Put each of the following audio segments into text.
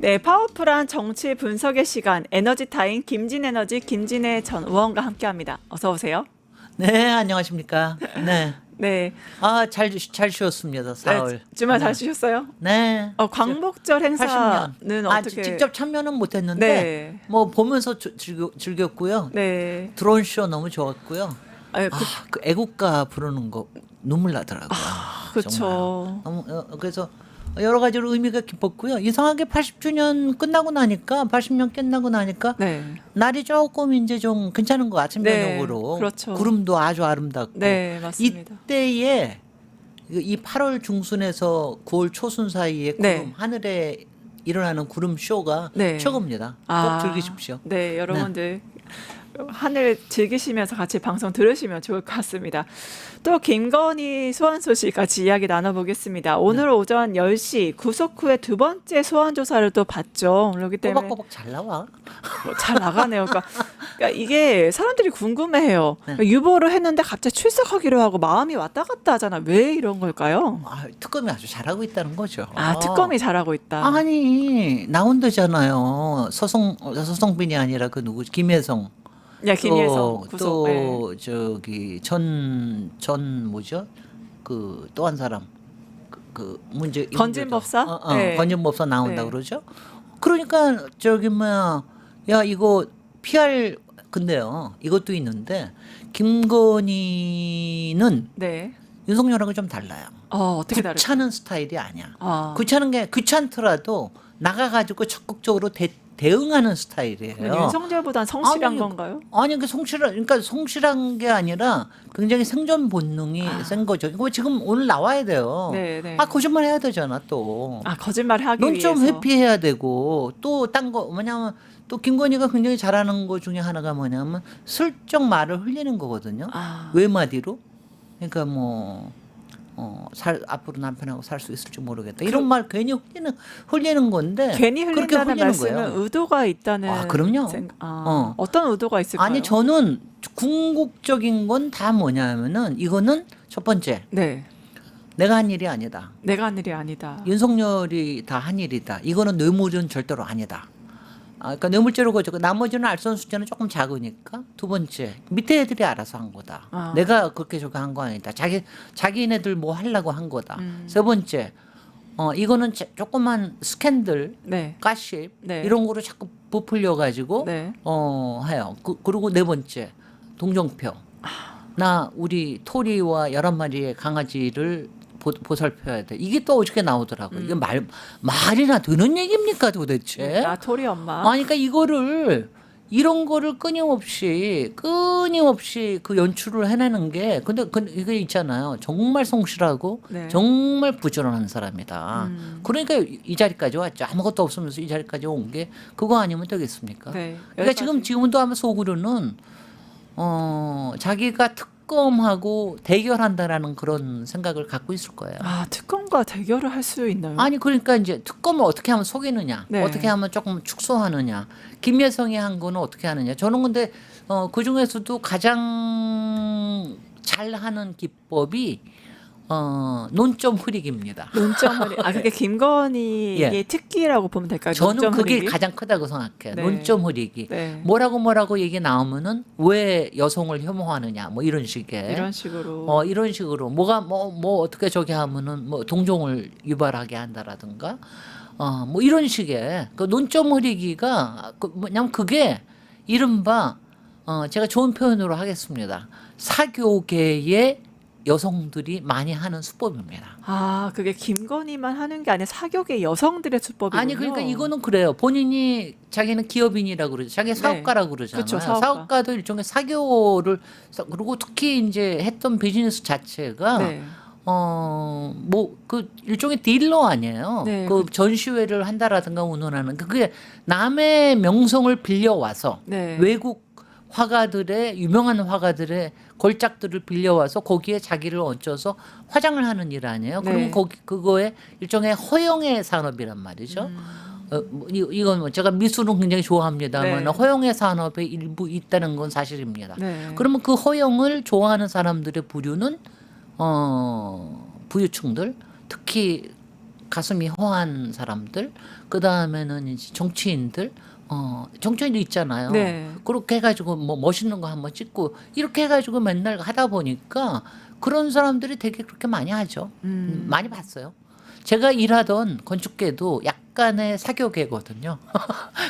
네, 파워풀한 정치 분석의 시간 에너지 타임 김진에너지 김진애 전 의원과 함께합니다. 어서 오세요. 네, 안녕하십니까. 네. 네, 잘 쉬었습니다. 네, 사흘. 주말 잘 네. 쉬셨어요? 네. 광복절 80년. 행사는 어떻게? 직접 참여는 못했는데, 네, 뭐, 보면서 즐겼고요. 네. 드론 쇼 너무 좋았고요. 아, 그 애국가 부르는 거 눈물 나더라고요. 그렇죠. 정말. 그래서 여러 가지로 의미가 깊었고요. 이상하게 80주년 끝나고 나니까, 80년 끝나고 나니까, 네, 날이 조금 이제 좀 괜찮은 것 같은 네, 저녁으로. 그렇죠. 구름도 아주 아름답고. 네, 맞습니다. 이때에 이 8월 중순에서 9월 초순 사이에 구름, 네. 하늘에 일어나는 구름 쇼가 네. 최고입니다. 꼭 아, 즐기십시오. 네, 여러분들 하늘 즐기시면서 같이 방송 들으시면 좋을 것 같습니다. 또 김건희 소환 소식 같이 이야기 나눠보겠습니다. 오늘 오전 10시 구속 후에 두 번째 소환 조사를 또 받죠. 그렇기 때문에 꼬박꼬박 잘 나와. 잘 나가네요. 그러니까 이게 사람들이 궁금해해요. 네. 유보를 했는데 갑자기 출석하기로 하고 마음이 왔다 갔다 하잖아. 왜 이런 걸까요? 특검이 아주 잘하고 있다는 거죠. 특검이 잘하고 있다. 아니 나온다잖아요. 서성빈이 아니라 그 누구 김혜성. 야, 김예성 구속. 네. 또 저기 전 뭐죠? 그 또 한 사람 그 문제 건진법사? 네. 건진법사 나온다 네. 그러죠. 그러니까 저기 뭐야 이거 PR 근데요 이것도 있는데 김건희는 네. 윤석열하고 좀 달라요. 어떻게 다를까? 귀찮은 스타일이 아니야. 아. 귀찮더라도 나가가지고 적극적으로 대응하는 스타일이에요. 윤석열보단 성실한 아니, 건가요? 아니 그러니까 성실한 게 아니라 굉장히 생존 본능이 센 거죠. 이거 지금 오늘 나와야 돼요. 네, 네. 거짓말 해야 되잖아 또. 거짓말 하기 넌 좀 위해서. 회피해야 되고 또 딴 거 뭐냐면 또 김건희가 굉장히 잘하는 거 중에 하나가 뭐냐면 슬쩍 말을 흘리는 거거든요. 외마디로. 그러니까 뭐. 앞으로 남편하고 살 수 있을지 모르겠다. 이런 말 괜히 흘리는 건데. 괜히 그렇게 흘린다는 흘리는 말씀은 거예요. 의도가 있다는. 그럼요. 어떤 의도가 있을까요? 아니 저는 궁극적인 건 다 뭐냐면은 이거는 첫 번째 네, 내가 한 일이 아니다. 내가 한 일이 아니다. 윤석열이 다 한 일이다. 이거는 뇌물은 절대로 아니다. 그러니까 뇌물죄로 거죠. 나머지는 알선 숫자는 조금 작으니까. 두 번째 밑에 애들이 알아서 한 거다. 내가 그렇게 저거 한 거 아니다. 자기네들 뭐 하려고 한 거다. 세 번째 이거는 조그만 스캔들, 네, 가십 네. 이런 거로 자꾸 부풀려 가지고 네. 해요. 그리고 네 번째 동정표. 나 우리 토리와 11마리의 강아지를 보살펴야 돼. 이게 또 어저께 나오더라고요. 이게 말이나 되는 얘기입니까 도대체? 나 토리 엄마. 그러니까 이런 거를 끊임없이 그 연출을 해내는 게 근데 이게 있잖아요. 정말 성실하고 네. 정말 부지런한 사람이다. 그러니까 이 자리까지 왔죠. 아무것도 없으면서 이 자리까지 온 게 그거 아니면 되겠습니까? 네. 그러니까 지금도 아마 속으로는 자기가 특검하고 대결한다라는 그런 생각을 갖고 있을 거예요. 특검과 대결을 할 수 있나요? 아니 그러니까 이제 특검을 어떻게 하면 속이느냐, 네. 어떻게 하면 조금 축소하느냐, 김여성이 한 거는 어떻게 하느냐. 저는 근데 그 중에서도 가장 잘하는 기법이 논점 흐리기입니다. 논점 흐리기. 그게 김건희의 특기라고 보면 될까요? 저는 논점 그게 흐리기? 가장 크다고 생각해요. 네. 논점 흐리기. 네. 뭐라고 얘기 나오면은 왜 여성을 혐오하느냐, 뭐 이런 식의. 이런 식으로. 이런 식으로 뭐 어떻게 저기 하면은 뭐 동종을 유발하게 한다라든가 뭐 이런 식의 그 논점 흐리기가 뭐냐면 그게 이른바 제가 좋은 표현으로 하겠습니다. 사교계의 여성들이 많이 하는 수법입니다. 그게 김건희만 하는 게 아니라 사교계 여성들의 수법이군요. 아니 그러니까 이거는 그래요. 본인이 자기는 기업인이라고 그러죠. 자기 사업가라고 그러잖아요. 그쵸, 사업가도 일종의 사교를 그리고 특히 이제 했던 비즈니스 자체가 네. 뭐 그 일종의 딜러 아니에요. 네, 그 전시회를 한다라든가 운운하는 그게 남의 명성을 빌려와서 네. 외국 유명한 화가들의 걸작들을 빌려와서 거기에 자기를 얹혀서 화장을 하는 일 아니에요. 네. 그러면 그거에 일종의 허영의 산업이란 말이죠. 이건 뭐 제가 미술은 굉장히 좋아합니다만 네. 허영의 산업에 일부 있다는 건 사실입니다. 네. 그러면 그 허영을 좋아하는 사람들의 부류는 부유층들 특히 가슴이 허한 사람들, 그 다음에는 이제 정치인들, 정치인도 있잖아요. 네. 그렇게 해가지고 뭐 멋있는 거 한번 찍고 이렇게 해가지고 맨날 하다 보니까 그런 사람들이 되게 그렇게 많이 하죠. 많이 봤어요. 제가 일하던 건축계도 약간의 사교계거든요.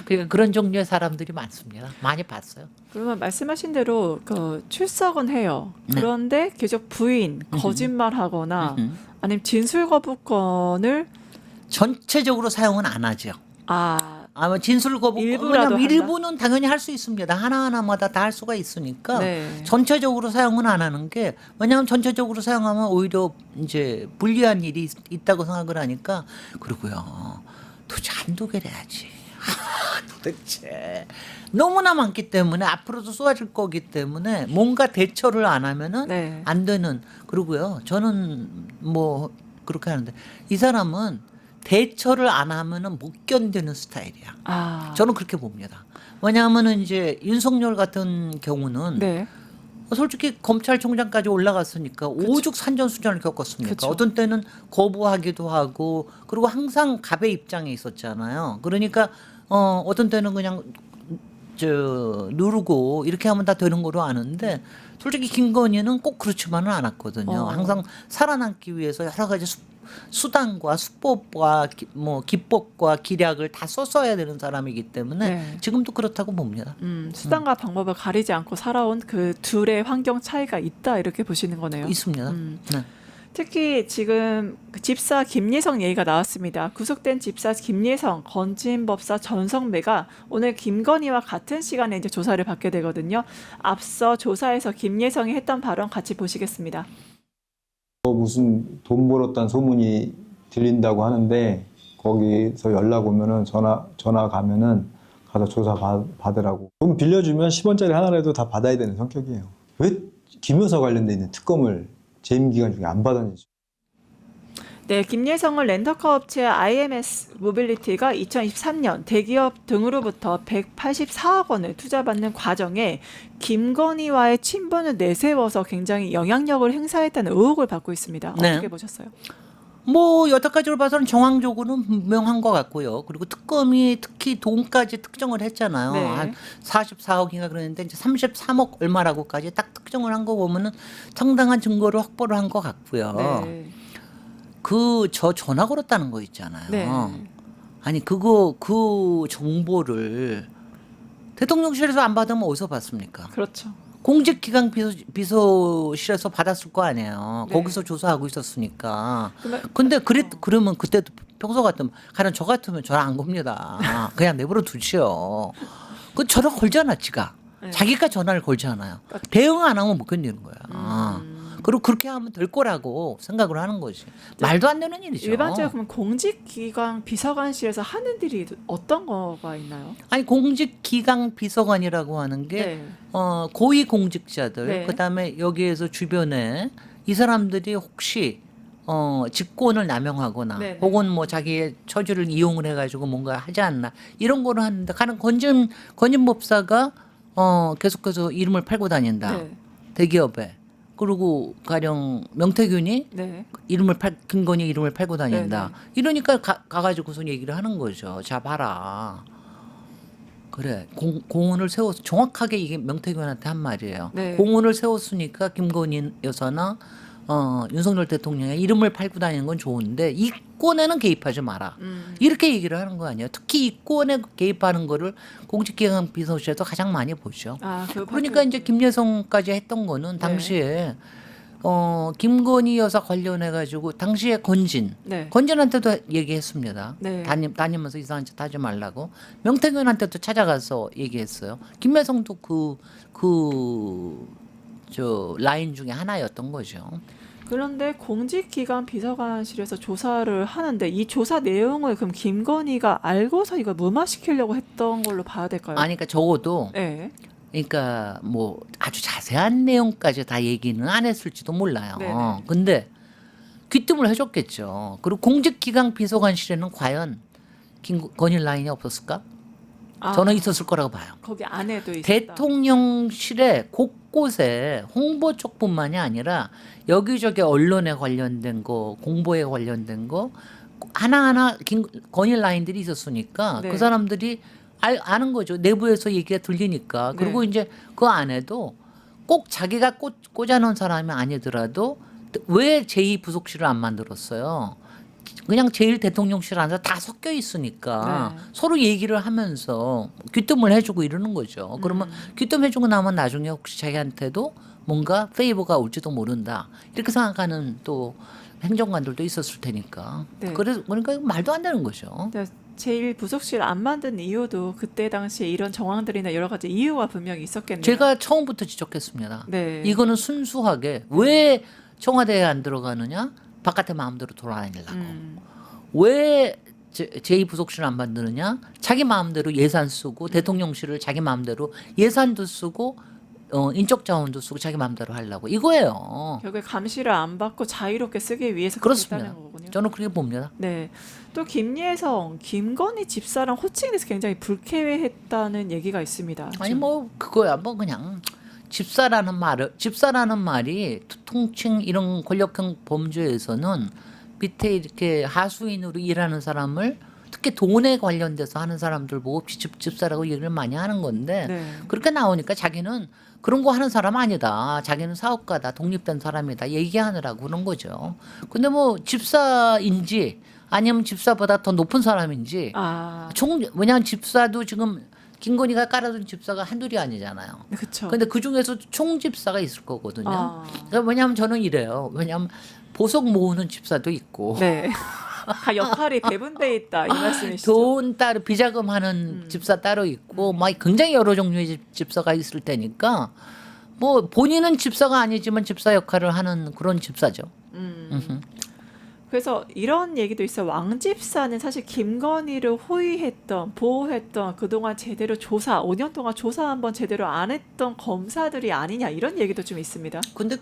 그러니까 그런 종류의 사람들이 많습니다. 많이 봤어요. 그러면 말씀하신 대로 그 출석은 해요. 네. 그런데 계속 부인, 거짓말하거나 음흠. 아니면 진술 거부권을 전체적으로 사용은 안 하죠. 아마 진술 거부 일부라도 왜냐면 한다? 일부는 당연히 할 수 있습니다. 하나하나마다 다 할 수가 있으니까 네. 전체적으로 사용은 안 하는 게 왜냐하면 전체적으로 사용하면 오히려 이제 불리한 일이 있다고 생각을 하니까 그러고요. 도대체 한두 개를 해야지. 도대체 너무나 많기 때문에 앞으로도 쏟아질 거기 때문에 뭔가 대처를 안 하면은 네. 안 되는 그러고요. 저는 뭐 그렇게 하는데 이 사람은 대처를 안 하면은 못 견디는 스타일이야. 저는 그렇게 봅니다. 왜냐하면은 이제 윤석열 같은 경우는 네. 솔직히 검찰총장까지 올라갔으니까 오죽산전수전을 겪었습니까? 그쵸. 어떤 때는 거부하기도 하고 그리고 항상 갑의 입장에 있었잖아요. 그러니까 어떤 때는 그냥 누르고 이렇게 하면 다 되는 거로 아는데 솔직히 김건희는 꼭 그렇지만은 않았거든요. 항상 살아남기 위해서 여러 가지 수단과 수법과 뭐 기법과 기략을 다 써야 되는 사람이기 때문에 네. 지금도 그렇다고 봅니다. 수단과 방법을 가리지 않고 살아온 그 둘의 환경 차이가 있다 이렇게 보시는 거네요. 있습니다. 네. 특히 지금 그 집사 김예성 얘기가 나왔습니다. 구속된 집사 김예성, 건진법사 전성배가 오늘 김건희와 같은 시간에 이제 조사를 받게 되거든요. 앞서 조사에서 김예성이 했던 발언 같이 보시겠습니다. 무슨 돈 벌었다는 소문이 들린다고 하는데 거기서 연락 오면은 전화 가면은 가서 조사 받으라고. 돈 빌려주면 10원짜리 하나라도 다 받아야 되는 성격이에요. 왜 김여사 관련돼 있는 특검을 재임 기간 중에 안 받았는지. 네, 김예성은 렌터카 업체 IMS 모빌리티가 2023년 대기업 등으로부터 184억 원을 투자받는 과정에 김건희와의 친분을 내세워서 굉장히 영향력을 행사했다는 의혹을 받고 있습니다. 네. 어떻게 보셨어요? 뭐 여태까지로 봐서는 정황적으로는 분명한 것 같고요. 그리고 특검이 특히 돈까지 특정을 했잖아요. 네. 한 44억인가 그랬는데 이제 33억 얼마라고까지 딱 특정을 한 거 보면은 상당한 증거를 확보를 한 것 같고요. 네. 저 전화 걸었다는 거 있잖아요. 네. 아니 그 정보를 대통령실에서 안 받으면 어디서 받습니까? 그렇죠. 공직기강 비서실에서 받았을 거 아니에요. 네. 거기서 조사하고 있었으니까. 그러면- 근데 그러면 그때도 평소 같으면 가령 저 같으면 전화 안 겁니다. 그냥 내버려 두지요. 그 전화 걸잖아, 지가. 네. 자기가 전화를 걸잖아요. 그러니까- 대응 안 하면 못 견디는 거야. 그리고 그렇게 하면 될 거라고 생각을 하는 거지. 말도 안 되는 일이죠. 일반적으로 그러면 공직기관 비서관실에서 하는 일이 어떤 거가 있나요? 아니 공직기강 비서관이라고 하는 게 네. 고위 공직자들 네. 그다음에 여기에서 주변에 이 사람들이 혹시 직권을 남용하거나 네, 네. 혹은 뭐 자기의 처지를 이용을 해가지고 뭔가 하지 않나 이런 거를 하는데 가령 건진법사가 계속해서 이름을 팔고 다닌다 네. 대기업에 그리고 가령 명태균이 네. 김건희 이름을 팔고 다닌다. 네, 이러니까 가가지고서 얘기를 하는 거죠. 자 봐라. 그래 공헌을 세워서 정확하게 이게 명태균한테 한 말이에요. 네. 공헌을 세웠으니까 김건희 여사나 윤석열 대통령의 이름을 팔고 다니는 건 좋은데 이권에는 개입하지 마라. 이렇게 얘기를 하는 거 아니에요. 특히 이권에 개입하는 거를 공직기강 비서실에서 가장 많이 보죠. 그러니까 이제 김여성까지 했던 거는 당시에 김건희 여사 관련해 가지고 당시에 네. 건진한테도 얘기했습니다. 네. 다니면서 이상한 짓 하지 말라고. 명태균한테도 찾아가서 얘기했어요. 김여성도 저 라인 중에 하나였던 거죠. 그런데 공직기관 비서관실에서 조사를 하는데 이 조사 내용을 그럼 김건희가 알고서 이걸 무마시키려고 했던 걸로 봐야 될까요? 아니 그러니까 적어도 네. 그러니까 뭐 아주 자세한 내용까지 다 얘기는 안 했을지도 몰라요. 네네. 근데 귀뜸을 해줬겠죠. 그리고 공직기강 비서관실에는 과연 김건희 라인이 없었을까? 저는 있었을 거라고 봐요. 거기 안에도 있었다. 대통령실의 곳곳에 홍보 쪽뿐만이 아니라 여기저기 언론에 관련된 거, 공보에 관련된 거, 하나하나 건일 라인들이 있었으니까 네. 그 사람들이 아는 거죠. 내부에서 얘기가 들리니까. 그리고 네. 이제 그 안에도 꼭 자기가 꽂아놓은 사람이 아니더라도 왜 제2부속실을 안 만들었어요? 그냥 제1대통령실 안에서 다 섞여 있으니까 네. 서로 얘기를 하면서 귀뜸을 해주고 이러는 거죠. 그러면 귀뜸해주고 나면 나중에 혹시 자기한테도 뭔가 페이버가 올지도 모른다. 이렇게 생각하는 또 행정관들도 있었을 테니까. 네. 그래서 그러니까 말도 안 되는 거죠. 제일 부속실 안 만든 이유도 그때 당시에 이런 정황들이나 여러 가지 이유가 분명히 있었겠네요. 제가 처음부터 지적했습니다. 네. 이거는 순수하게 왜 청와대에 안 들어가느냐? 바깥에 마음대로 돌아다니려고. 왜 제2부속실 안 만드느냐? 자기 마음대로 예산 쓰고 대통령실을 자기 마음대로 예산도 쓰고 인적 자원도 쓰고 자기 마음대로 하려고 이거예요. 결국에 감시를 안 받고 자유롭게 쓰기 위해서 그렇게 그렇습니다. 했다는 거군요. 저는 그렇게 봅니다. 네. 또 김예성, 김건희 집사랑 호칭에 대해서 굉장히 불쾌했다는 얘기가 있습니다. 아니 뭐 그거야 뭐 그냥 집사라는 말이 통칭 이런 권력형 범죄에서는 밑에 이렇게 하수인으로 일하는 사람을 특히 돈에 관련돼서 하는 사람들 보고 집사라고 얘기를 많이 하는 건데 네. 그렇게 나오니까 자기는 그런 거 하는 사람 아니다. 자기는 사업가다. 독립된 사람이다. 얘기하느라고 그런 거죠. 근데 뭐 집사인지 아니면 집사보다 더 높은 사람인지 아, 왜냐하면 집사도 지금 김건희가 깔아둔 집사가 한둘이 아니잖아요. 그렇죠. 근데 그 중에서 총집사가 있을 거거든요. 아, 그러니까 왜냐하면 저는 이래요. 왜냐하면 보석 모으는 집사도 있고 네. 다 역할이 배분돼 있다 이 말씀이시죠? 돈 따로 비자금하는 집사 따로 있고 막 굉장히 여러 종류의 집사가 있을 테니까 뭐 본인은 집사가 아니지만 집사 역할을 하는 그런 집사죠. 그래서 이런 얘기도 있어요. 왕 집사는 사실 김건희를 호위했던, 보호했던 그동안 제대로 5년 동안 조사 한번 제대로 안 했던 검사들이 아니냐 이런 얘기도 좀 있습니다. 근데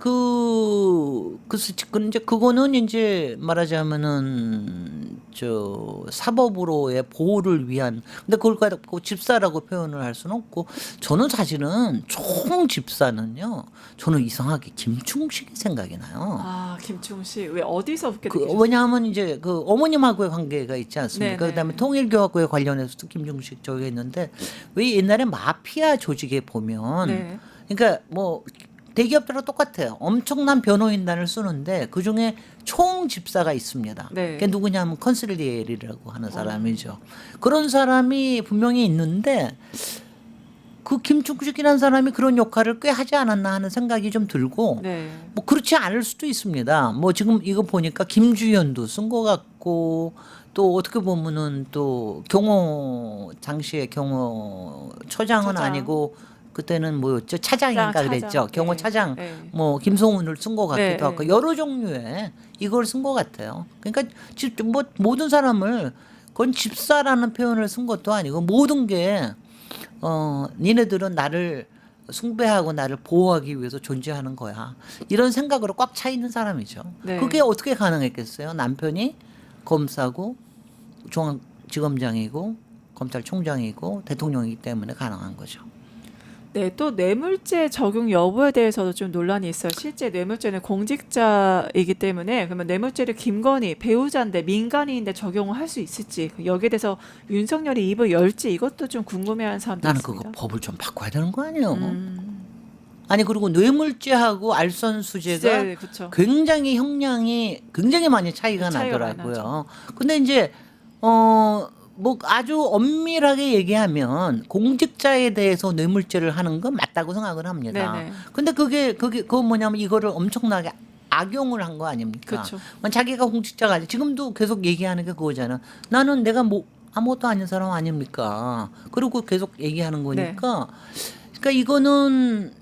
이제 그거는 이제 말하자면은 저 사법으로의 보호를 위한 근데 그걸 갖고 집사라고 표현을 할 수는 없고 저는 사실은 총 집사는요 저는 이상하게 김충식이 생각이 나요. 아, 김충식 왜 어디서 그렇게 느끼셨어요? 왜냐하면 이제 그 어머님하고의 관계가 있지 않습니까? 네네. 그다음에 통일교하고의 관련해서도 김충식 저기 했는데 왜 옛날에 마피아 조직에 보면 네. 그러니까 뭐 대기업들하고 똑같아요. 엄청난 변호인단을 쓰는데 그 중에 총 집사가 있습니다. 네. 그게 누구냐면 컨실리에리라고 하는 사람이죠. 그런 사람이 분명히 있는데 그 김충식이라는 사람이 그런 역할을 꽤 하지 않았나 하는 생각이 좀 들고 네. 뭐 그렇지 않을 수도 있습니다. 뭐 지금 이거 보니까 김주현도 쓴 것 같고 또 어떻게 보면은 또 경호 당시에 경호처장은 차장. 아니고 그때는 뭐였죠? 차장인가 차장. 그랬죠. 경호 네. 차장 네. 뭐 김성훈을 쓴 것 같기도 네, 하고 네. 여러 종류의 이걸 쓴 것 같아요. 그러니까 뭐 모든 사람을 그건 집사라는 표현을 쓴 것도 아니고 모든 게 니네들은 나를 숭배하고 나를 보호하기 위해서 존재하는 거야. 이런 생각으로 꽉 차 있는 사람이죠. 네. 그게 어떻게 가능했겠어요? 남편이 검사고 중앙지검장이고 검찰총장이고 대통령이기 때문에 가능한 거죠. 네, 또 뇌물죄 적용 여부에 대해서도 좀 논란이 있어요. 실제 뇌물죄는 공직자이기 때문에 그러면 뇌물죄를 김건희 배우자인데 민간인인데 적용을 할 수 있을지 여기에 대해서 윤석열이 입을 열지 이것도 좀 궁금해하는 사람들이 나는 있습니다. 그거 법을 좀 바꿔야 되는 거 아니에요? 음, 아니 그리고 뇌물죄하고 알선수재가 네, 그렇죠. 굉장히 형량이 굉장히 많이 차이가 차이가 많이 나더라고요. 근데 이제 뭐 아주 엄밀하게 얘기하면 공직자에 대해서 뇌물죄를 하는 건 맞다고 생각을 합니다. 네네. 근데 그거 뭐냐면 이거를 엄청나게 악용을 한 거 아닙니까? 그렇죠. 자기가 공직자가 아니 지금도 계속 얘기하는 게 그거잖아. 나는 내가 뭐 아무것도 아닌 사람 아닙니까? 그리고 계속 얘기하는 거니까. 그러니까 이거는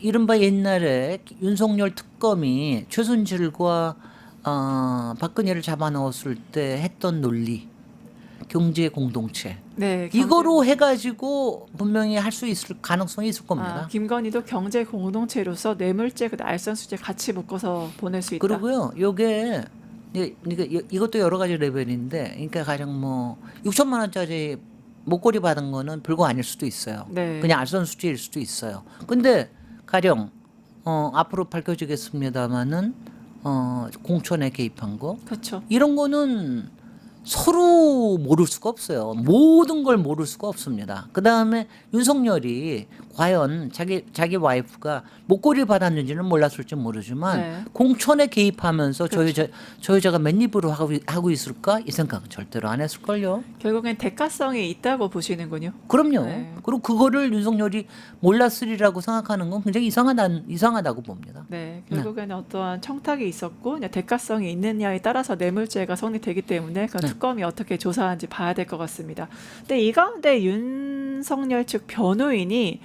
이른바 옛날에 윤석열 특검이 최순실과 박근혜를 잡아넣었을 때 했던 논리. 경제 공동체 네, 이거로 해가지고 분명히 할 수 있을 가능성이 있을 겁니다. 김건희도 경제 공동체로서 뇌물죄 그 알선수재 같이 묶어서 보낼 수 있다. 그리고요, 요게 이것도 여러 가지 레벨인데, 그러니까 가령 뭐 6천만 원짜리 목걸이 받은 거는 별거 아닐 수도 있어요. 네. 그냥 알선수재일 수도 있어요. 근데 가령 앞으로 밝혀지겠습니다마는 공천에 개입한 거 그렇죠. 이런 거는 서로 모를 수가 없어요. 모든 걸 모를 수가 없습니다. 그 다음에 윤석열이 과연 자기 와이프가 목걸이를 받았는지는 몰랐을지 모르지만 네. 공천에 개입하면서 그렇죠. 저 여자가 맨입으로 하고 있을까? 이 생각은 절대로 안 했을걸요. 결국엔 대가성이 있다고 보시는군요. 그럼요. 네. 그리고 그거를 윤석열이 몰랐으리라고 생각하는 건 굉장히 이상하다고 봅니다. 네, 결국에는 어떠한 청탁이 있었고 그냥 대가성이 있느냐에 따라서 뇌물죄가 성립되기 때문에 그 네. 특검이 어떻게 조사하는지 봐야 될 것 같습니다. 근데 이 가운데 윤석열 측 변호인이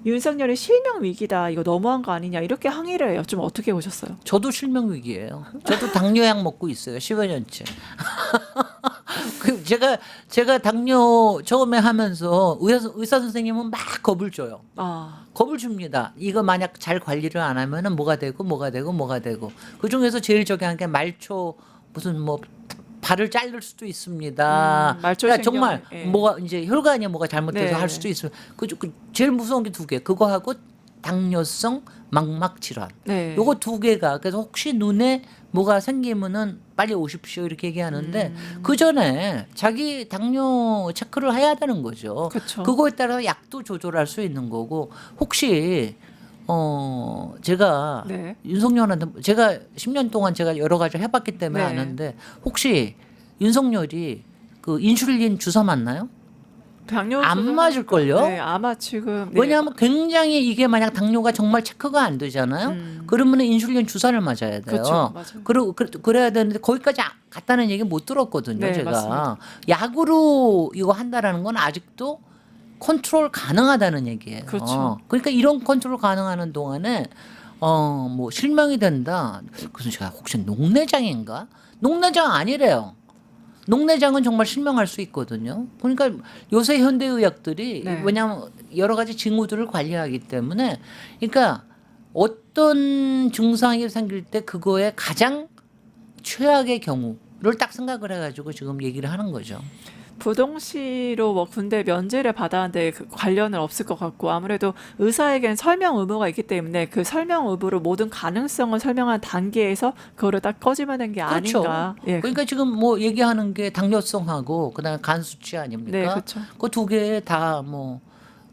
윤석열이 실명 위기다, 이거 너무한 거 아니냐 이렇게 항의를 해요. 좀 어떻게 보셨어요? 저도 실명 위기예요. 저도 당뇨약 먹고 있어요. 10여 년째. 그 제가 당뇨 처음에 하면서 의사 선생님은 막 겁을 줘요. 아, 겁을 줍니다. 이거 만약 잘 관리를 안 하면은 뭐가 되고 그 중에서 제일 저기 한 게 말초 무슨 뭐 발을 자를 수도 있습니다. 말초 그러니까 신경, 정말 예. 뭐가 이제 혈관이 뭐가 잘못돼서 네. 할 수도 있어요. 그 제일 무서운 게 두 개. 그거하고 당뇨성 망막 질환. 네. 요거 두 개가 그래서 혹시 눈에 뭐가 생기면은 빨리 오십시오 이렇게 얘기하는데 그 전에 자기 당뇨 체크를 해야 되는 거죠. 그쵸. 그거에 따라 약도 조절할 수 있는 거고 혹시 제가 네. 윤석열한테 제가 10년 동안 제가 여러 가지 해봤기 때문에 네. 아는데 혹시 윤석열이 그 인슐린 주사 맞나요? 당뇨 안 조절하니까- 맞을걸요? 네, 아마 지금 네. 왜냐하면 굉장히 이게 만약 당뇨가 정말 체크가 안 되잖아요. 그러면 인슐린 주사를 맞아야 돼요. 그렇죠, 맞아요. 그리고 그래야 되는데 거기까지 갔다는 얘기 못 들었거든요. 네, 제가 맞습니다. 약으로 이거 한다라는 건 아직도 컨트롤 가능하다는 얘기예요. 그렇죠. 그러니까 이런 컨트롤 가능하는 동안에 뭐 실명이 된다. 그래서 제가 혹시 녹내장인가? 녹내장 아니래요. 녹내장은 정말 실명할 수 있거든요. 그러니까 요새 현대의학들이 네. 왜냐하면 여러 가지 징후들을 관리하기 때문에 그러니까 어떤 증상이 생길 때 그거에 가장 최악의 경우를 딱 생각을 해가지고 지금 얘기를 하는 거죠. 부동시로 뭐 군대 면제를 받았는데 그 관련은 없을 것 같고 아무래도 의사에겐 설명 의무가 있기 때문에 그 설명 의무로 모든 가능성을 설명한 단계에서 그거를 딱 꺼집어낸 게 그렇죠. 아닌가. 예. 그러니까 지금 뭐 얘기하는 게 당뇨성하고 그다음에 간 수치 아닙니까? 네, 그렇죠. 그 두 개 다 뭐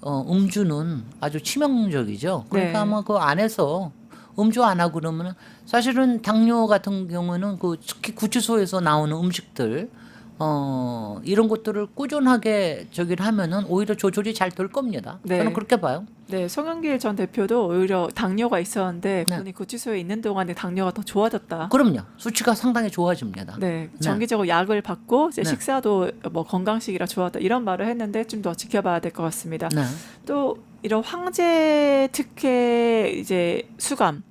음주는 아주 치명적이죠. 그러니까 네. 아마 그 안에서 음주 안 하고 그러면은 사실은 당뇨 같은 경우는 그 특히 구치소에서 나오는 음식들 이런 것들을 꾸준하게 저기를 하면은 오히려 조절이 잘 될 겁니다. 네. 저는 그렇게 봐요. 네, 송영길 전 대표도 오히려 당뇨가 있었는데 네. 본인 구치소에 있는 동안에 당뇨가 더 좋아졌다. 그럼요. 수치가 상당히 좋아집니다. 네, 정기적으로 약을 받고 이제 네. 식사도 뭐 건강식이라 좋았다 이런 말을 했는데 좀 더 지켜봐야 될 것 같습니다. 네. 또 이런 황제 특혜 이제 수감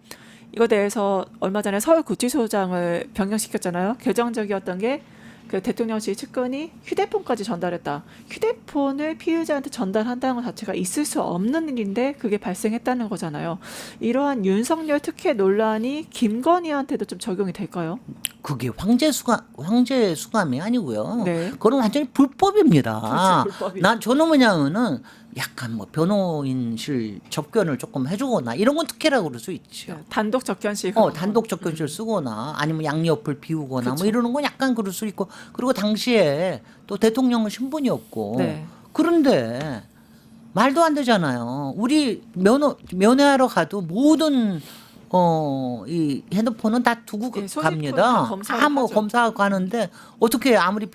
이거 대해서 얼마 전에 서울구치소장을 변경시켰잖아요. 결정적이었던 게 그 대통령실 측근이 휴대폰까지 전달했다. 휴대폰을 피의자한테 전달한다는 것 자체가 있을 수 없는 일인데 그게 발생했다는 거잖아요. 이러한 윤석열 특혜 논란이 김건희한테도 좀 적용이 될까요? 그게 황제 수감이 아니고요. 네. 그건 완전히 불법입니다. 그렇죠, 불법이죠. 난 저는 뭐냐면은 약간 뭐 변호인실 접견을 조금 해주거나 이런 건 특혜라고 그럴 수 있죠. 단독 접견식. 단독 접견실 쓰거나 아니면 양옆을 비우거나 그쵸. 뭐 이러는 건 약간 그럴 수 있고 그리고 당시에 또 대통령은 신분이었고 네. 그런데 말도 안 되잖아요. 우리 면회하러 가도 모든 이 핸드폰은 다 두고 예, 소지품 다 갑니다. 검사를 다 뭐 하죠. 검사하고 가는데 어떻게 아무리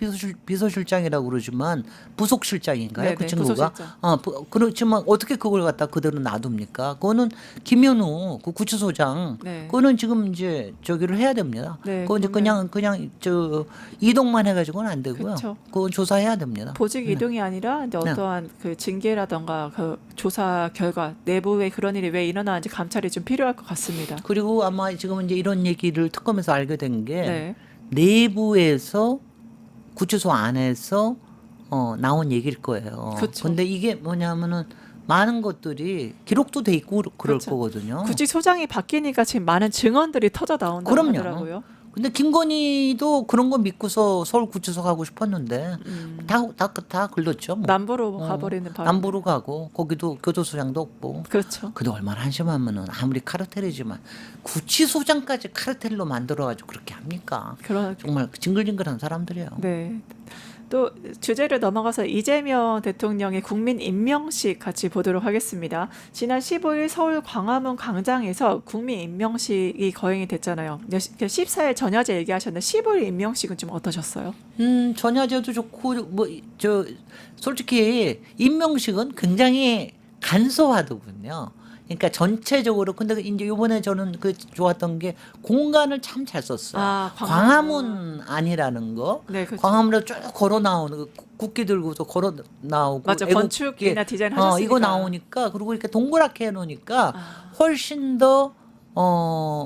비서실장이라고 그러지만 부속실장인가요? 네, 그 네, 친구가 부서실장. 그렇지만 어떻게 그걸 갖다 그대로 놔둡니까? 그거는 김현우 그 구치소장 네. 그거는 지금 이제 저기를 해야 됩니다. 네, 그거 이제 그러면- 그냥 저 이동만 해가지고는 안 되고요. 그쵸. 그건 조사해야 됩니다. 보직 이동이 아니라 이제 네. 어떠한 그 징계라던가 그 조사 결과 내부에 그런 일이 왜 일어나는지 감찰이 좀 필요할 것 같습니다. 그리고 아마 지금 이제 이런 얘기를 특검에서 알게 된 게 네. 내부에서 구치소 안에서 나온 얘기일 거예요. 그쵸. 근데 이게 뭐냐면은 많은 것들이 기록도 돼 있고 그럴 그쵸. 거거든요. 굳이 소장이 바뀌니까 지금 많은 증언들이 터져 나온다고 그럼요. 하더라고요. 근데 김건희도 그런 거 믿고서 서울 구치소 가고 싶었는데 다 글렀죠. 뭐. 남부로 가버리는 바람. 남부로 가고 거기도 교도소장도 없고. 그렇죠. 근데 얼마나 한심하면은 아무리 카르텔이지만 구치소장까지 카르텔로 만들어가지고 그렇게 합니까? 그런 정말 징글징글한 사람들이에요. 네. 또 주제를 넘어가서 이재명 대통령의 국민 임명식 같이 보도록 하겠습니다. 지난 15일 서울 광화문 광장에서 국민 임명식이 거행이 됐잖아요. 14일 전야제 얘기하셨는데 15일 임명식은 좀 어떠셨어요? 전야제도 좋고 뭐 저 솔직히 임명식은 굉장히 간소하더군요. 그러니까 전체적으로 근데 이제 이번에 저는 그 좋았던 게 공간을 참 잘 썼어요. 아, 광화문 안이라는 거. 네, 그렇죠. 광화문으로 쭉 걸어 나오는 그 국기 들고서 걸어 나오고 맞아, 애국기, 건축이나 디자인 하셨으니까. 이거 나오니까 그리고 이렇게 동그랗게 해 놓으니까 훨씬 더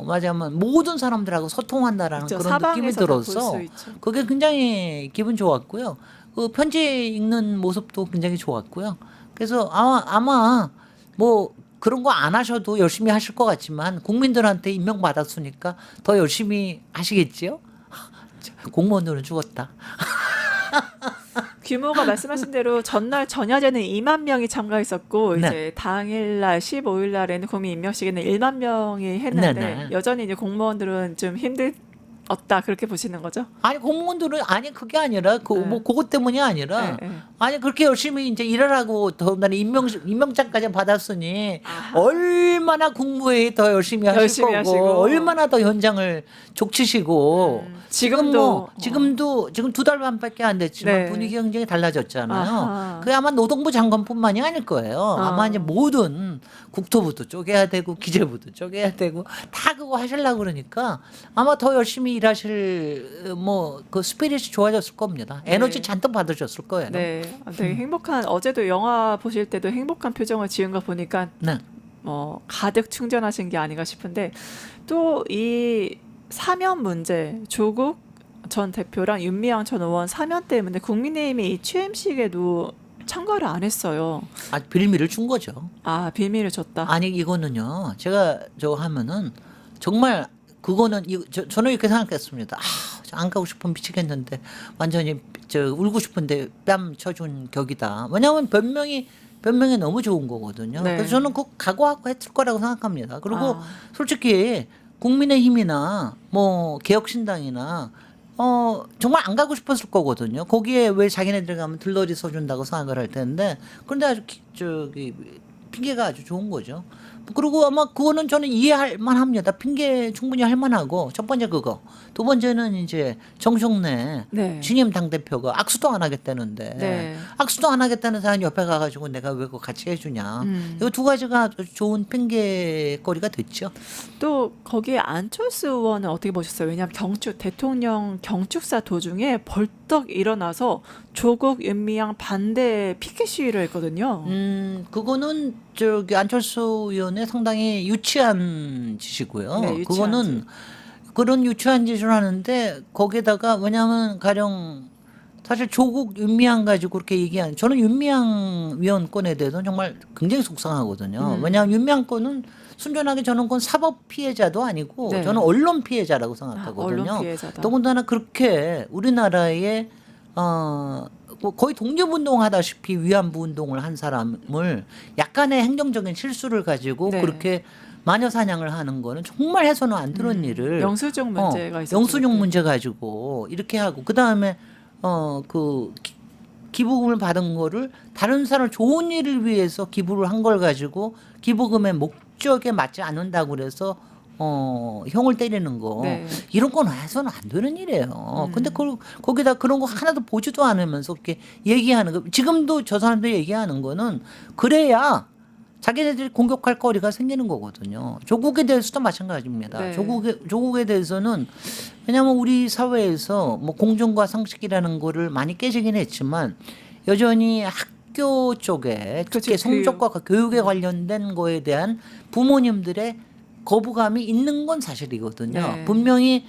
맞아면 모든 사람들하고 소통한다라는 그렇죠. 그런 느낌이 사방에서 다 볼 들어서 수 있죠. 그게 굉장히 기분 좋았고요. 그 편지 읽는 모습도 굉장히 좋았고요. 그래서 아마 뭐 그런 거 안 하셔도 열심히 하실 것 같지만 국민들한테 임명받았으니까 더 열심히 하시겠지요? 공무원들은 죽었다. 규모가 말씀하신 대로 전날 전야제는 2만 명이 참가했었고 네. 이제 당일날 15일 날에는 국민 임명식에는 1만 명이 했는데 네. 여전히 이제 공무원들은 좀 힘들었다 그렇게 보시는 거죠? 아니 공무원들은 아니 그게 아니라 네. 뭐 그것 때문이 아니라 네, 네. 아니 그렇게 열심히 이제 일하라고 더군다나 임명장까지 받았으니 아하. 얼마나 국무회의 더 열심히 하실 열심히 거고 하시고. 얼마나 더 현장을 족치시고 지금도 지금 2달 반밖에 안 됐지만 네. 분위기가 굉장히 달라졌잖아요. 아하. 그게 아마 노동부 장관뿐만이 아닐 거예요. 아마 이제 모든 국토부도 쪼개야 되고 기재부도 쪼개야 되고 다 그거 하시려고 그러니까 아마 더 열심히 일하실 뭐 그 스피릿이 좋아졌을 겁니다. 에너지 네. 잔뜩 받으셨을 거예요. 네, 되게 행복한 어제도 영화 보실 때도 행복한 표정을 지은 거 보니까 네. 가득 충전하신 게 아닌가 싶은데 또 이 사면 문제 조국 전 대표랑 윤미향 전 의원 사면 때문에 국민의힘이 이 취임식에도 참가를 안 했어요. 아 빌미를 준 거죠. 아, 비밀을 줬다. 아니 이거는요. 제가 저거 하면은 정말 그거는 저는 이렇게 생각했습니다. 안 가고 싶으면 미치겠는데 완전히 울고 싶은데 뺨 쳐준 격이다. 왜냐하면 변명이 너무 좋은 거거든요. 네. 그래서 저는 그거 각오하고 했을 거라고 생각합니다. 그리고 아. 솔직히 국민의힘이나 뭐 개혁신당이나 정말 안 가고 싶었을 거거든요. 거기에 왜 자기네들 가면 들러리 써준다고 생각을 할 텐데 그런데 아주 핑계가 아주 좋은 거죠. 그리고 아마 그거는 저는 이해할 만합니다. 핑계 충분히 할 만하고 첫 번째 그거. 두 번째는 이제 정청래 네. 신임 당대표가 악수도 안 하겠다는데 네. 악수도 안 하겠다는 사람 옆에 가가지고 내가 왜 그거 같이 해주냐. 이거 두 가지가 아주 좋은 핑계거리가 됐죠. 또 거기에 안철수 의원은 어떻게 보셨어요? 왜냐하면 대통령 경축사 도중에 벌떡 일어나서 조국 윤미향 반대 피켓 시위를 했거든요. 그거는 안철수 의원의 상당히 유치한 짓이고요. 네, 유치한 그거는 그런 유치한 짓을 하는데 거기에다가 왜냐하면 가령 사실 조국 윤미향 가지고 그렇게 얘기하는 저는 윤미향 위원권에 대해서는 정말 굉장히 속상하거든요. 왜냐하면 윤미향 건은 순전하게 저는 그건 사법 피해자도 아니고 네. 저는 언론 피해자라고 생각하거든요. 언론 피해자다. 더군다나 그렇게 우리나라에 뭐 거의 독립운동 하다시피 위안부 운동을 한 사람을 약간의 행정적인 실수를 가지고 네. 그렇게 마녀 사냥을 하는 거는 정말 해서는 안 되는 일을 영수증 문제가 있었죠. 영수증 그때. 문제 가지고 이렇게 하고 그 다음에 그 기부금을 받은 거를 다른 사람 좋은 일을 위해서 기부를 한 걸 가지고 기부금의 목적에 맞지 않는다고 그래서 형을 때리는 거 네. 이런 건 해서는 안 되는 일이에요. 근데 거기다 그런 거 하나도 보지도 않으면서 이렇게 얘기하는 거 지금도 저 사람들 얘기하는 거는 그래야 자기네들이 공격할 거리가 생기는 거거든요. 조국에 대해서도 마찬가지입니다. 네. 조국에 대해서는 왜냐하면 우리 사회에서 뭐 공정과 상식이라는 거를 많이 깨지긴 했지만 여전히 학교 쪽에 특히 그치, 성적과 교육에 관련된 거에 대한 부모님들의 거부감이 있는 건 사실이거든요. 네. 분명히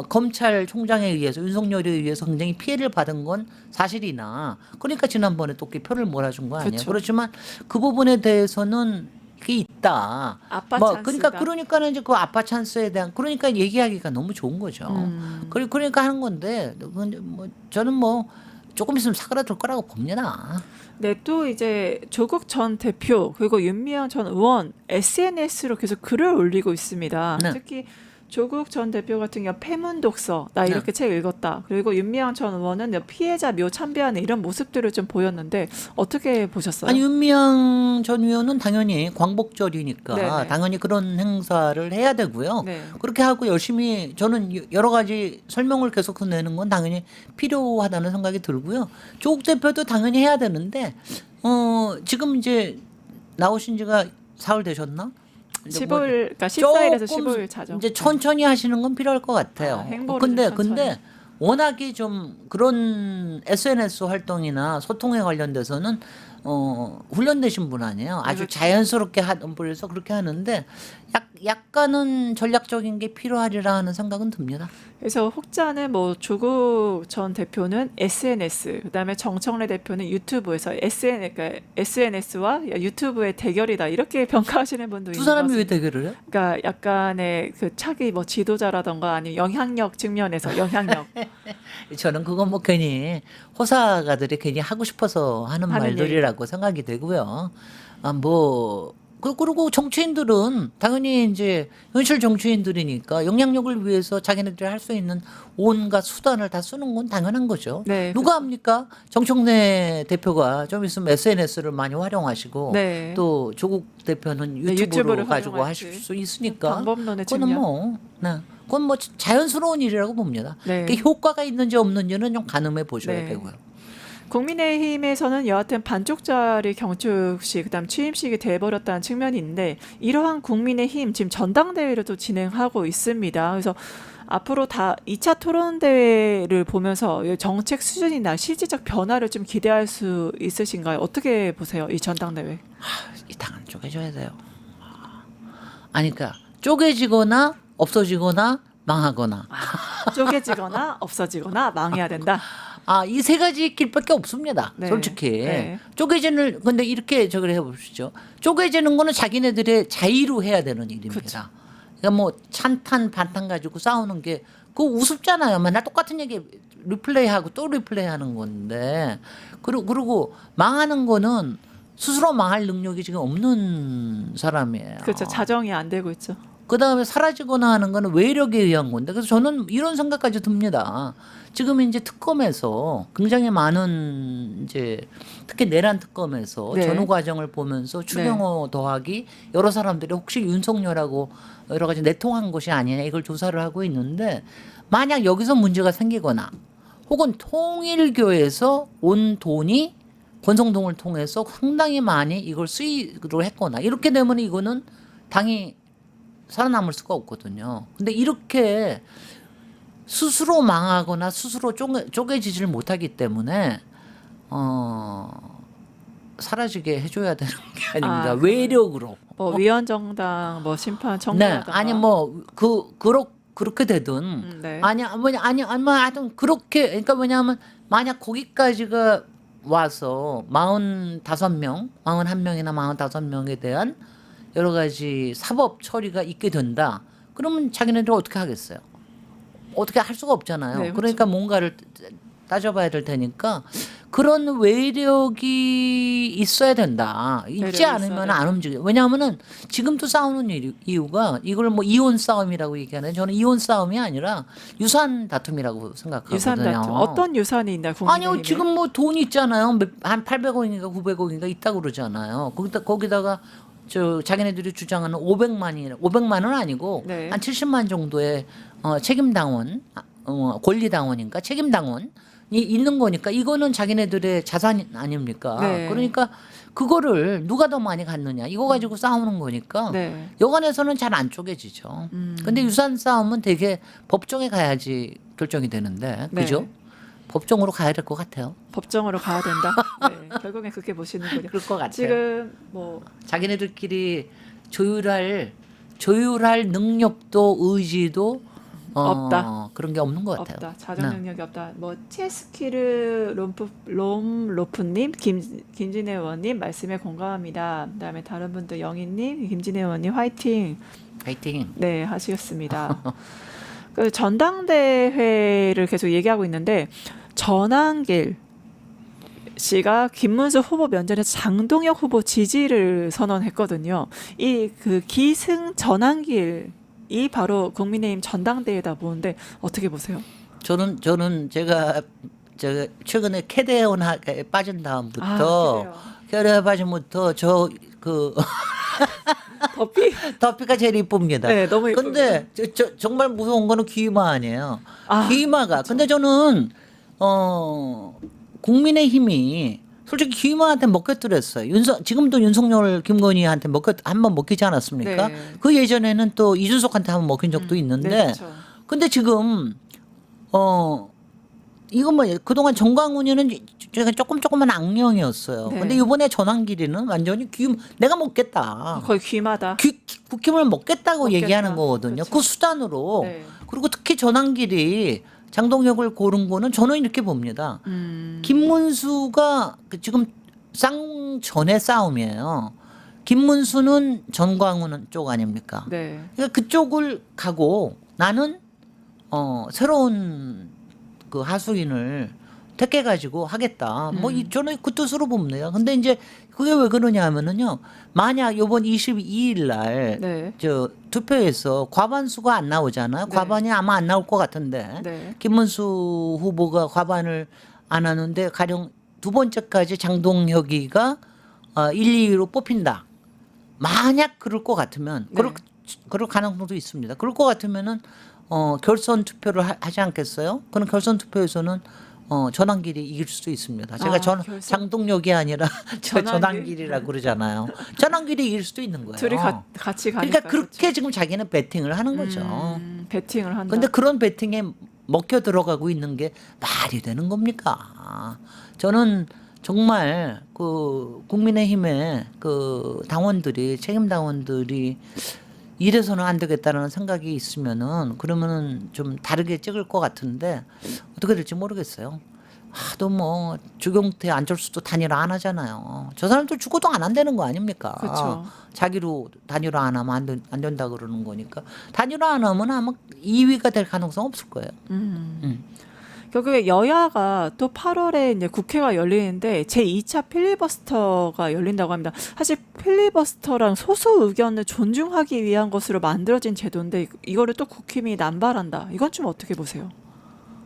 검찰총장에 의해서 윤석열에 의해서 굉장히 피해를 받은 건 사실이나 그러니까 지난번에 또 이렇게 표를 몰아준 거 아니에요. 그쵸. 그렇지만 그 부분에 대해서는 그게 있다. 아빠 뭐 찬스다. 그러니까는 이제 그 아빠 찬스에 대한 그러니까 얘기하기가 너무 좋은 거죠. 그러니까 하는 건데 근데 뭐 저는 뭐 조금 있으면 사그라들 거라고 봅니다. 네, 또 이제 조국 전 대표 그리고 윤미향 전 의원 SNS로 계속 글을 올리고 있습니다. 네. 특히 조국 전 대표 같은 경우 패문 독서 나 네. 이렇게 책 읽었다. 그리고 윤미향 전 의원은 피해자 묘 참배하는 이런 모습들을 좀 보였는데 어떻게 보셨어요? 아니 윤미향 전 의원은 당연히 광복절이니까 네네. 당연히 그런 행사를 해야 되고요. 네. 그렇게 하고 열심히 저는 여러 가지 설명을 계속 내는 건 당연히 필요하다는 생각이 들고요. 조국 대표도 당연히 해야 되는데 지금 이제 나오신 지가 사흘 되셨나? 이제 15일, 그러니까 14일에서 조금 15일 자정. 이제 천천히 하시는 건 필요할 것 같아요. 아, 행보를 근데 좀 천천히. 근데 워낙에 좀 그런 SNS 활동이나 소통에 관련돼서는 훈련되신 분 아니에요. 아주 그렇죠. 자연스럽게 하던 분에서 그렇게 하는데 약간은 전략적인 게 필요하리라 하는 생각은 듭니다. 그래서 혹자는 뭐 조국 전 대표는 SNS, 그다음에 정청래 대표는 유튜브에서 SNS와 유튜브의 대결이다 이렇게 평가하시는 분도 두 있는 것 사람이 왜 같습니다. 대결을 해요? 그러니까 약간의 그 차기 뭐 지도자라던가 아니면 영향력 측면에서 영향력 저는 그건 뭐 괜히 호사가들이 괜히 하고 싶어서 하는 하는 말들이라고 생각이 되고요. 그리고 정치인들은 당연히 이제 현실 정치인들이니까 영향력을 위해서 자기네들이 할 수 있는 온갖 수단을 다 쓰는 건 당연한 거죠. 네, 누가 합니까? 정청래 대표가 좀 있으면 SNS를 많이 활용하시고 네. 또 조국 대표는 네, 유튜브로 유튜브를 가지고 활용할지. 하실 수 있으니까 방법론의 그거는 측면. 그건 뭐 자연스러운 일이라고 봅니다. 네. 그게 효과가 있는지 없는지는 좀 가늠해 보셔야 네. 되고요. 국민의힘에서는 여하튼 반쪽짜리 경축식 그다음 취임식이 돼버렸다는 측면이 있는데 이러한 국민의힘 지금 전당대회를 또 진행하고 있습니다. 그래서 앞으로 다 2차 토론대회를 보면서 정책 수준이나 실질적 변화를 좀 기대할 수 있으신가요? 어떻게 보세요? 이 전당대회. 이 당은 쪼개져야 돼요. 아니 그러니까 쪼개지거나 없어지거나 망하거나 쪼개지거나 없어지거나 망해야 된다. 이 세 가지 길밖에 없습니다. 네. 솔직히 네. 쪼개지는 근데 이렇게 저걸 해보시죠. 쪼개지는 거는 자기네들의 자의로 해야 되는 일입니다. 그쵸. 그러니까 뭐 찬탄 반탄 가지고 싸우는 게 그거 우습잖아요. 맨날 똑같은 얘기 리플레이하고 또 리플레이하는 건데 그리고 망하는 거는 스스로 망할 능력이 지금 없는 사람이에요. 그렇죠. 자정이 안 되고 있죠. 그 다음에 사라지거나 하는 거는 외력에 의한 건데 그래서 저는 이런 생각까지 듭니다. 지금 이제 특검에서 굉장히 많은 이제 특히 내란 특검에서 네. 전후 과정을 보면서 추경호 더하기 여러 사람들이 혹시 윤석열하고 여러 가지 내통한 것이 아니냐 이걸 조사를 하고 있는데 만약 여기서 문제가 생기거나 혹은 통일교에서 온 돈이 권성동을 통해서 상당히 많이 이걸 수익으로 했거나 이렇게 되면 이거는 당이 살아남을 수가 없거든요. 근데 이렇게 스스로 망하거나 스스로 쪼개지질 못하기 때문에 사라지게 해줘야 되는 게 아닙니다. 외력으로. 뭐 위원정당, 뭐 심판 네, 청구라던가. 아니 뭐 그렇게 되든 네. 아니 하여튼 그렇게 그러니까 뭐냐면 만약 거기까지가 와서 45명, 41명이나 45명에 대한 여러 가지 사법 처리가 있게 된다. 그러면 자기네들 어떻게 하겠어요? 어떻게 할 수가 없잖아요. 네, 그렇죠. 그러니까 뭔가를 따져봐야 될 테니까 그런 외력이 있어야 된다. 있지 외력이 않으면 있어야 안 움직여요. 왜냐하면은 지금도 싸우는 이유가 이걸 뭐 이혼 싸움이라고 얘기하는 저는 이혼 싸움이 아니라 유산 다툼이라고 생각하거든요. 유산 다툼. 어떤 유산이 있나 국민의힘에? 아니요, 지금 뭐 돈 있잖아요. 한 800억인가 900억인가 있다고 그러잖아요. 거기다가 저 자기네들이 주장하는 500만은 아니고 네. 한 70만 정도의 책임당원, 권리당원인가 책임당원이 있는 거니까 이거는 자기네들의 자산 아닙니까? 네. 그러니까 그거를 누가 더 많이 갖느냐 이거 가지고 싸우는 거니까 네. 여간에서는 잘 안 쪼개지죠. 근데 유산 싸움은 되게 법정에 가야지 결정이 되는데 네. 그죠? 법정으로 가야 될 것 같아요. 법정으로 가야 된다. 네. 결국엔 그렇게 보시는군요. 그럴 것 같아요. 지금 뭐 자기네들끼리 조율할 능력도 의지도 없다. 그런 게 없는 것 같아요. 없다. 자정 능력이 없다. 뭐 체스키르 롬로프님, 김진애 의원님 말씀에 공감합니다. 그다음에 다른 분들 영희님, 김진애 의원님 화이팅. 파이팅. 네 하시겠습니다. 그 전당대회를 계속 얘기하고 있는데 전한길 씨가 김문수 후보 면전에서 장동혁 후보 지지를 선언했거든요. 이 그 기승 전한길 이 바로 국민의힘 전당대회다 보는데 어떻게 보세요? 저는 제가 최근에 캐대원학에 빠진 다음부터 캐대원 빠진부터 저그 더피가 제일 이쁩니다. 네, 너무 이쁩니다. 근데 정말 무서운 거는 귀마 아니에요. 아, 귀마가. 그렇죠. 근데 저는 국민의힘이 솔직히 귀마한테 먹혔더랬어요. 지금도 윤석열, 김건희한테 한번 먹히지 않았습니까? 네. 그 예전에는 또 이준석한테 한번 먹힌 적도 있는데. 네, 그렇죠. 근데 지금 이거 뭐 그동안 정광훈이는 제가 조금은 악령이었어요. 네. 근데 이번에 전환길이는 완전히 내가 먹겠다. 거의 귀마다. 국힘을 먹겠다고 먹겠다. 얘기하는 거거든요. 그렇죠. 그 수단으로. 네. 그리고 특히 전환길이 장동혁을 고른 거는 저는 이렇게 봅니다. 김문수가 지금 쌍전의 싸움이에요. 김문수는 전광훈 쪽 아닙니까? 네. 그러니까 그쪽을 가고 나는 새로운 그 하수인을 택해 가지고 하겠다. 뭐 저는 그 뜻으로 봅니다. 근데 이제 그게 왜 그러냐 하면은요. 만약 요번 22일 날 네. 저 투표에서 과반수가 안 나오잖아요. 네. 과반이 아마 안 나올 것 같은데. 네. 김문수 후보가 과반을 안 하는데 가령 두 번째까지 장동혁이가 1, 2위로 뽑힌다. 만약 그럴 것 같으면 네. 그럴 가능성도 있습니다. 그럴 것 같으면은 결선 투표를 하지 않겠어요? 그럼 결선 투표에서는 전환길이 이길 수도 있습니다. 제가 결선. 장동혁이 아니라 전환길이라고 그러잖아요. 전환길이 이길 수도 있는 거예요. 둘이 같이 가니까. 그러니까 그렇게 지금 자기는 베팅을 하는 거죠. 배팅을 한다. 근데 그런 베팅에 먹혀 들어가고 있는 게 말이 되는 겁니까? 저는 정말 그 국민의힘의 그 당원들이 책임 당원들이 이래서는 안 되겠다는 생각이 있으면은 그러면은 좀 다르게 찍을 것 같은데 어떻게 될지 모르겠어요. 하도 뭐 주경태 안철수도 단일화 안 하잖아요. 저 사람들 죽어도 안 한다는 거 아닙니까? 그렇죠. 자기로 단일화 안 하면 안 된다 그러는 거니까 단일화 안 하면 아마 2위가 될 가능성 없을 거예요. 결국에 여야가 또 8월에 이제 국회가 열리는데 제2차 필리버스터가 열린다고 합니다. 사실 필리버스터랑 소수 의견을 존중하기 위한 것으로 만들어진 제도인데 이거를 또 국힘이 남발한다. 이건 좀 어떻게 보세요?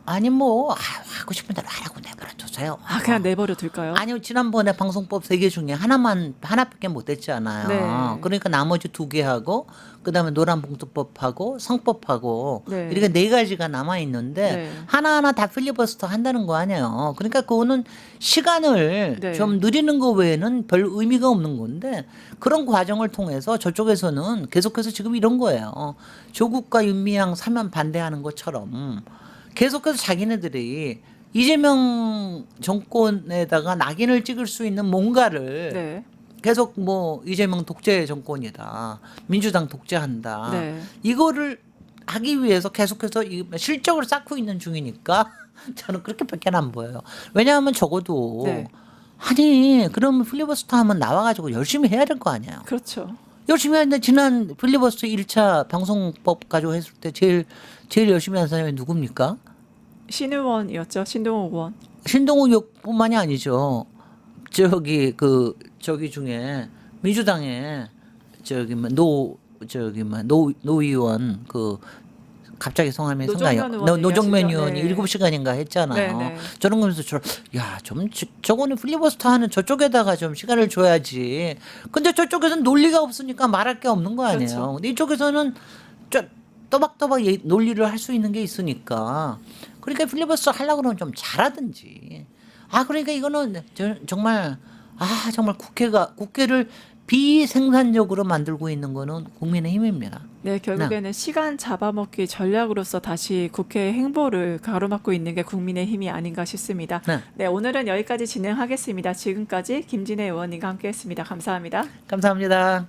아니 뭐 하고 싶은 대로 하라고 내버려 두세요. 그냥 내버려 둘까요? 아니요, 지난번에 방송법 3개 중에 하나밖에 못 했잖아요. 네. 그러니까 나머지 2개 하고 그다음에 노란봉투법하고 성법하고 네. 이렇게 4가지가 남아 있는데 네. 하나하나 다 필리버스터 한다는 거 아니에요. 그러니까 그거는 시간을 네. 좀 느리는 거 외에는 별 의미가 없는 건데 그런 과정을 통해서 저쪽에서는 계속해서 지금 이런 거예요. 조국과 윤미향 사면 반대하는 것처럼 계속해서 자기네들이 이재명 정권에다가 낙인을 찍을 수 있는 뭔가를 네. 계속 뭐 이재명 독재 정권이다. 민주당 독재한다. 네. 이거를 하기 위해서 계속해서 실적을 쌓고 있는 중이니까 저는 그렇게밖에 안 보여요. 왜냐하면 적어도 네. 아니 그러면 필리버스터 하면 나와가지고 열심히 해야 될 거 아니에요. 그렇죠. 열심히 했는데 지난 필리버스터 1차 방송법 가지고 했을 때 제일 열심히 한 사람이 누굽니까? 신의원이었죠. 신동욱 의원. 신동욱 의원뿐만이 아니죠. 저기 중에 민주당의 노 의원 그 갑자기 성함이 생각이 노정면 의원이 네. 7시간인가 했잖아요. 네, 네. 저런 거면서 좀 저거는 필리버스터 하는 저쪽에다가 좀 시간을 줘야지. 근데 저쪽에서는 논리가 없으니까 말할 게 없는 거 아니에요. 그렇죠. 근데 이쪽에서는 또박또박 논리를 할 수 있는 게 있으니까. 그러니까 필리버스터 하려고 그러면 좀 잘하든지. 그러니까 이거는 정말 국회를 비생산적으로 만들고 있는 거는 국민의힘입니다. 네, 결국에는 시간 잡아먹기 전략으로서 다시 국회 행보를 가로막고 있는 게 국민의힘이 아닌가 싶습니다. 네. 네, 오늘은 여기까지 진행하겠습니다. 지금까지 김진애 의원님과 함께했습니다. 감사합니다. 감사합니다.